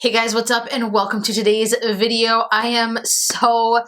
Hey guys, what's up and welcome to today's video. I am so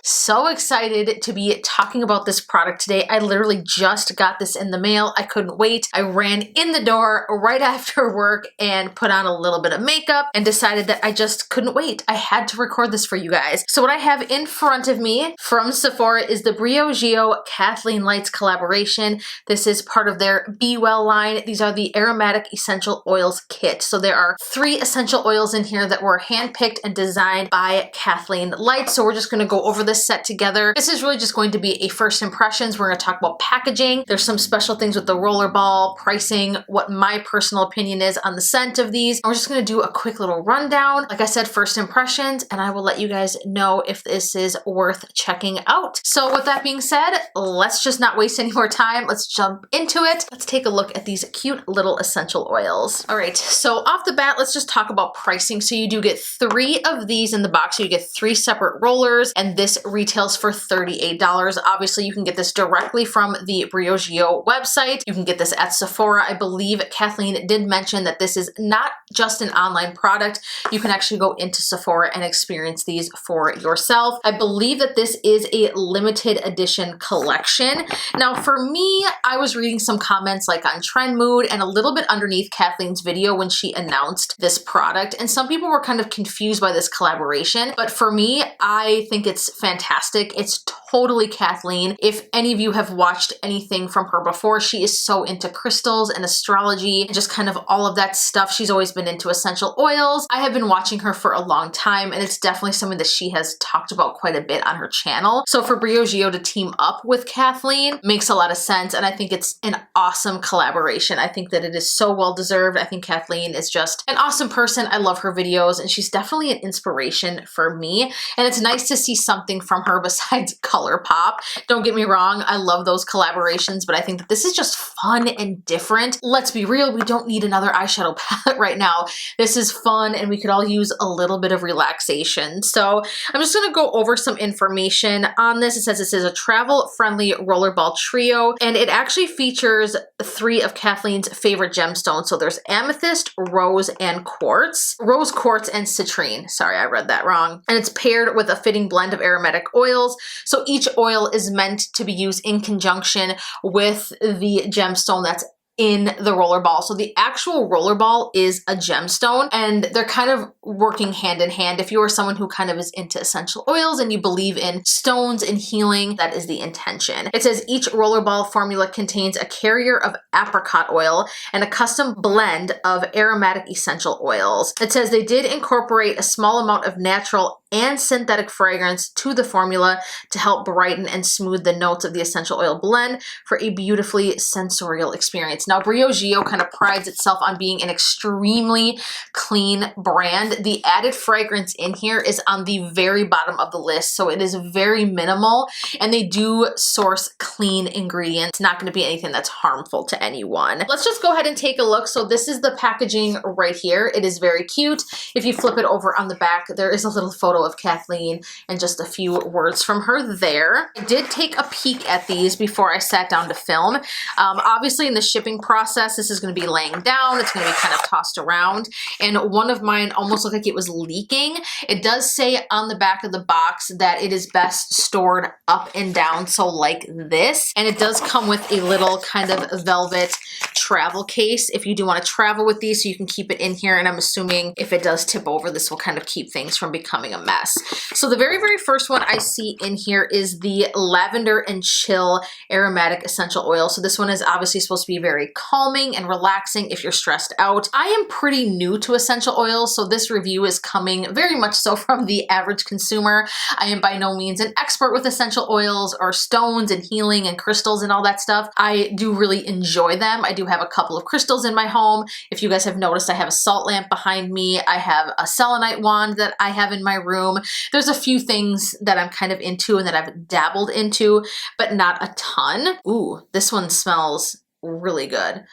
excited to be talking about this product today. I literally just got this in the mail. I couldn't wait. I ran in the door right after work and put on a little bit of makeup and decided that I just couldn't wait. I had to record this for you guys. So what I have in front of me from Sephora is the Briogeo KathleenLights collaboration. This is part of their Be Well line. These are the Aromatic Essential Oils kit. So there are 3 essential oils in here that were handpicked and designed by KathleenLights. So we're just going to go over this set together. This is really just going to be a first impressions. We're going to talk about packaging. There's some special things with the rollerball, pricing, what my personal opinion is on the scent of these. And we're just going to do a quick little rundown. Like I said, first impressions, and I will let you guys know if this is worth checking out. So with that being said, let's just not waste any more time. Let's jump into it. Let's take a look at these cute little essential oils. All right, so off the bat, let's just talk about pricing. So you do get 3 of these in the box. So you get 3 separate rollers, and this retails for $38. Obviously, you can get this directly from the Briogeo website. You can get this at Sephora. I believe Kathleen did mention that this is not just an online product. You can actually go into Sephora and experience these for yourself. I believe that this is a limited edition collection. Now, for me, I was reading some comments like on Trend Mood and a little bit underneath Kathleen's video when she announced this product, and some people were kind of confused by this collaboration, but for me, I think it's fantastic. It's totally Kathleen. If any of you have watched anything from her before, she is so into crystals and astrology and just kind of all of that stuff. She's always been into essential oils. I have been watching her for a long time, and it's definitely something that she has talked about quite a bit on her channel. So for Briogeo to team up with Kathleen makes a lot of sense, and I think it's an awesome collaboration. I think that it is so well deserved. I think Kathleen is just an awesome person. I love her videos, and she's definitely an inspiration for me, and it's nice to see something from her besides ColourPop. Don't get me wrong, I love those collaborations, but I think that this is just fun and different. Let's be real, we don't need another eyeshadow palette right now. This is fun, and we could all use a little bit of relaxation. So I'm just gonna go over some information on this. It says this is a travel-friendly rollerball trio, and it actually features 3 of Kathleen's favorite gemstones. So there's amethyst, rose, and quartz. Rose, quartz, and citrine. Sorry, I read that wrong. And it's paired with a fitting blend of aromatic oils. So each oil is meant to be used in conjunction with the gemstone that's in the rollerball. So the actual rollerball is a gemstone, and they're kind of working hand in hand. If you are someone who kind of is into essential oils and you believe in stones and healing, that is the intention. It says each rollerball formula contains a carrier of apricot oil and a custom blend of aromatic essential oils. It says they did incorporate a small amount of natural and synthetic fragrance to the formula to help brighten and smooth the notes of the essential oil blend for a beautifully sensorial experience. Now, Briogeo kind of prides itself on being an extremely clean brand. The added fragrance in here is on the very bottom of the list, so it is very minimal, and they do source clean ingredients. It's not going to be anything that's harmful to anyone. Let's just go ahead and take a look. So this is the packaging right here. It is very cute. If you flip it over on the back, there is a little photo of Kathleen and just a few words from her there. I did take a peek at these before I sat down to film. Obviously in the shipping process, this is going to be laying down. It's going to be kind of tossed around, and one of mine almost looked like it was leaking. It does say on the back of the box that it is best stored up and down, so like this, and it does come with a little kind of velvet travel case if you do want to travel with these, so you can keep it in here, and I'm assuming if it does tip over, this will kind of keep things from becoming a mess. So the very first one I see in here is the Lavender and Chill Aromatic Essential Oil. So this one is obviously supposed to be very calming and relaxing if you're stressed out. I am pretty new to essential oils, so this review is coming very much so from the average consumer. I am by no means an expert with essential oils or stones and healing and crystals and all that stuff. I do really enjoy them. I do have a couple of crystals in my home. If you guys have noticed, I have a salt lamp behind me. I have a selenite wand that I have in my room. There's a few things that I'm kind of into and that I've dabbled into, but not a ton. Ooh, this one smells really good.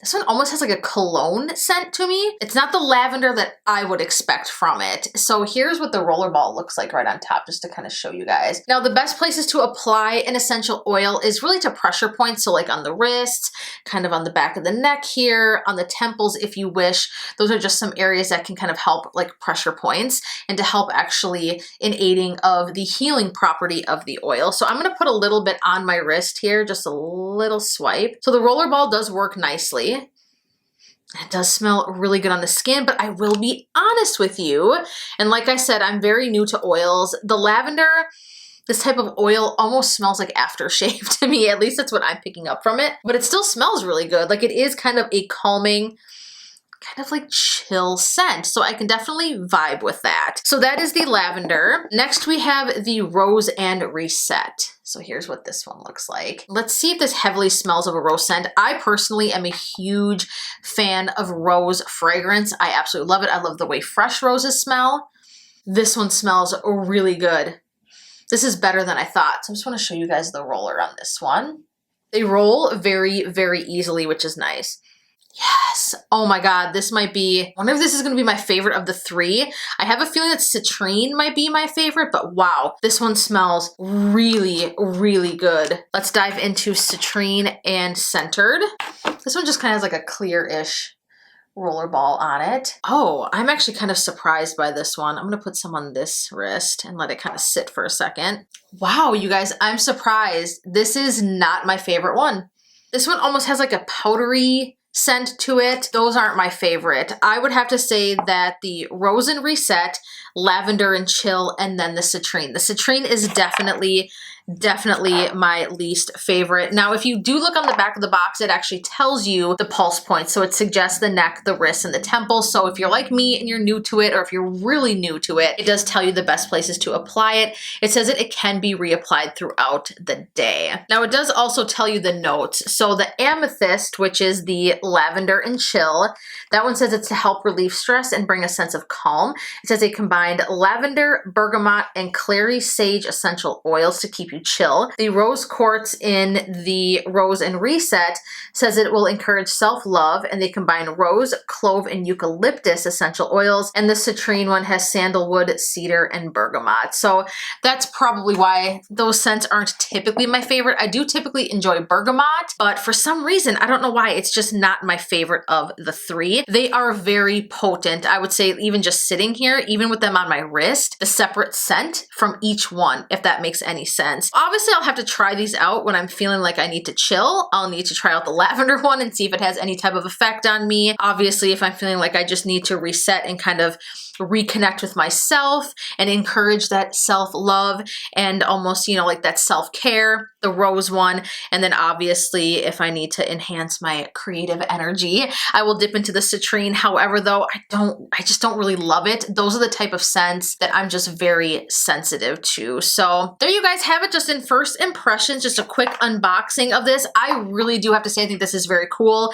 This one almost has like a cologne scent to me. It's not the lavender that I would expect from it. So here's what the rollerball looks like right on top, just to kind of show you guys. Now, the best places to apply an essential oil is really to pressure points. So like on the wrists, kind of on the back of the neck here, on the temples if you wish. Those are just some areas that can kind of help like pressure points and to help actually in aiding of the healing property of the oil. So I'm gonna put a little bit on my wrist here, just a little swipe. So the rollerball does work nicely. It does smell really good on the skin, but I will be honest with you. And like I said, I'm very new to oils. The lavender, this type of oil almost smells like aftershave to me. At least that's what I'm picking up from it. But it still smells really good. Like it is kind of a calming, kind of like chill scent. So I can definitely vibe with that. So that is the lavender. Next we have the Rose and Reset. So here's what this one looks like. Let's see if this heavily smells of a rose scent. I personally am a huge fan of rose fragrance. I absolutely love it. I love the way fresh roses smell. This one smells really good. This is better than I thought. So I just want to show you guys the roller on this one. They roll very, very easily, which is nice. Yes. Oh my God. This might be, I wonder if this is going to be my favorite of the three. I have a feeling that Citrine might be my favorite, but wow, this one smells really, really good. Let's dive into Citrine and Centered. This one just kind of has like a clear-ish rollerball on it. Oh, I'm actually kind of surprised by this one. I'm going to put some on this wrist and let it kind of sit for a second. Wow, you guys, I'm surprised. This is not my favorite one. This one almost has like a powdery scent to it. Those aren't my favorite. I would have to say that the Rose and Reset, Lavender and Chill, and then the Citrine. The Citrine is definitely my least favorite. Now, if you do look on the back of the box, it actually tells you the pulse points. So it suggests the neck, the wrists, and the temples. So if you're like me and you're new to it, or if you're really new to it, it does tell you the best places to apply it. It says that it can be reapplied throughout the day. Now, it does also tell you the notes. So the Amethyst, which is the Lavender and Chill, that one says it's to help relieve stress and bring a sense of calm. It says it combined lavender, bergamot, and clary sage essential oils to keep you chill. The Rose Quartz in the Rose and Reset says it will encourage self-love, and they combine rose, clove, and eucalyptus essential oils. And the Citrine one has sandalwood, cedar, and bergamot. So that's probably why those scents aren't typically my favorite. I do typically enjoy bergamot, but for some reason, I don't know why, it's just not my favorite of the three. They are very potent. I would say even just sitting here, even with them on my wrist, the separate scent from each one, if that makes any sense. Obviously, I'll have to try these out when I'm feeling like I need to chill. I'll need to try out the lavender one and see if it has any type of effect on me. Obviously, if I'm feeling like I just need to reset and kind of reconnect with myself and encourage that self-love and almost, you know, like that self-care, the Rose one. And then obviously, if I need to enhance my creative energy, I will dip into the Citrine. However, though, I just don't really love it. Those are the type of scents that I'm just very sensitive to. So there you guys have it, just in first impressions, just a quick unboxing of this. I really do have to say, I think this is very cool.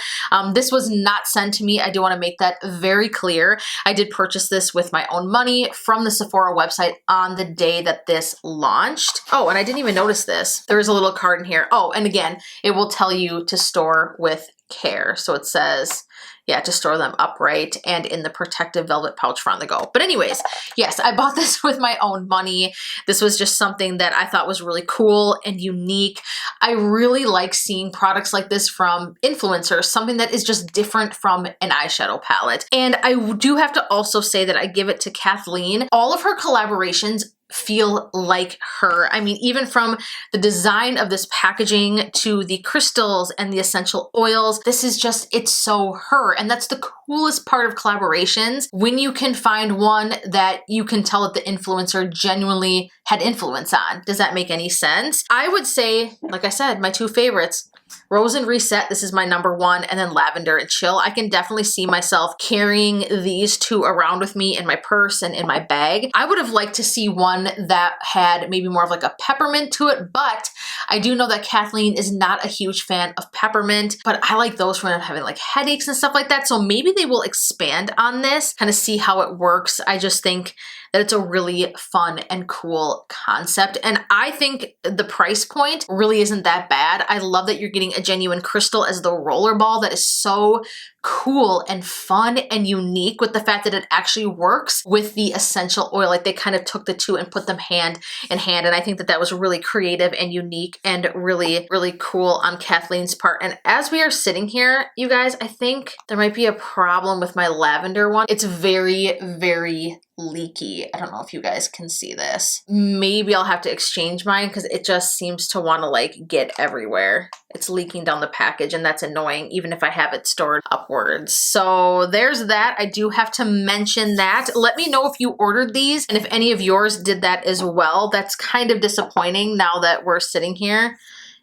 This was not sent to me. I do want to make that very clear. I did purchase this with my own money from the Sephora website on the day that this launched. Oh, and I didn't even notice this. There is a little card in here. Oh, and again, it will tell you to store with care. So it says, yeah, to store them upright and in the protective velvet pouch for on the go. But anyways, yes, I bought this with my own money. This was just something that I thought was really cool and unique. I really like seeing products like this from influencers, something that is just different from an eyeshadow palette. And I do have to also say that I give it to Kathleen. All of her collaborations feel like her. I mean, even from the design of this packaging to the crystals and the essential oils, this is just, it's so her. And that's the coolest part of collaborations, when you can find one that you can tell that the influencer genuinely had influence on. Does that make any sense? I would say, like I said, my two favorites, Rose and Reset, this is my number one, and then Lavender and Chill. I can definitely see myself carrying these two around with me in my purse and in my bag. I would have liked to see one that had maybe more of like a peppermint to it, but I do know that Kathleen is not a huge fan of peppermint, but I like those when I'm having like headaches and stuff like that. So maybe they will expand on this, kind of see how it works. I just think that it's a really fun and cool concept. And I think the price point really isn't that bad. I love that you're getting getting a genuine crystal as the roller ball that is so cool and fun and unique with the fact that it actually works with the essential oil. Like they kind of took the two and put them hand in hand. And I think that that was really creative and unique and really, really cool on Kathleen's part. And as we are sitting here, you guys, I think there might be a problem with my lavender one. It's very, very leaky. I don't know if you guys can see this. Maybe I'll have to exchange mine because it just seems to want to like get everywhere. It's leaking down the package and that's annoying even if I have it stored upwards. So there's that. I do have to mention that. Let me know if you ordered these and if any of yours did that as well. That's kind of disappointing now that we're sitting here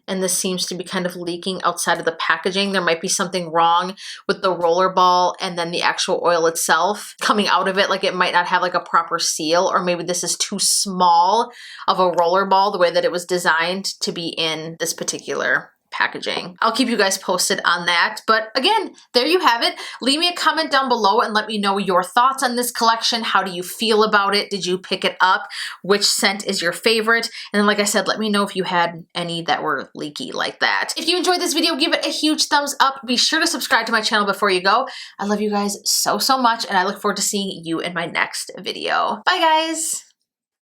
and this seems to be kind of leaking outside of the packaging. There might be something wrong with the roller ball and then the actual oil itself coming out of it. Like it might not have like a proper seal, or maybe this is too small of a roller ball the way that it was designed to be in this particular packaging. I'll keep you guys posted on that. But again, there you have it. Leave me a comment down below and let me know your thoughts on this collection. How do you feel about it? Did you pick it up? Which scent is your favorite? And then like I said, let me know if you had any that were leaky like that. If you enjoyed this video, give it a huge thumbs up. Be sure to subscribe to my channel before you go. I love you guys so, so much and I look forward to seeing you in my next video. Bye guys.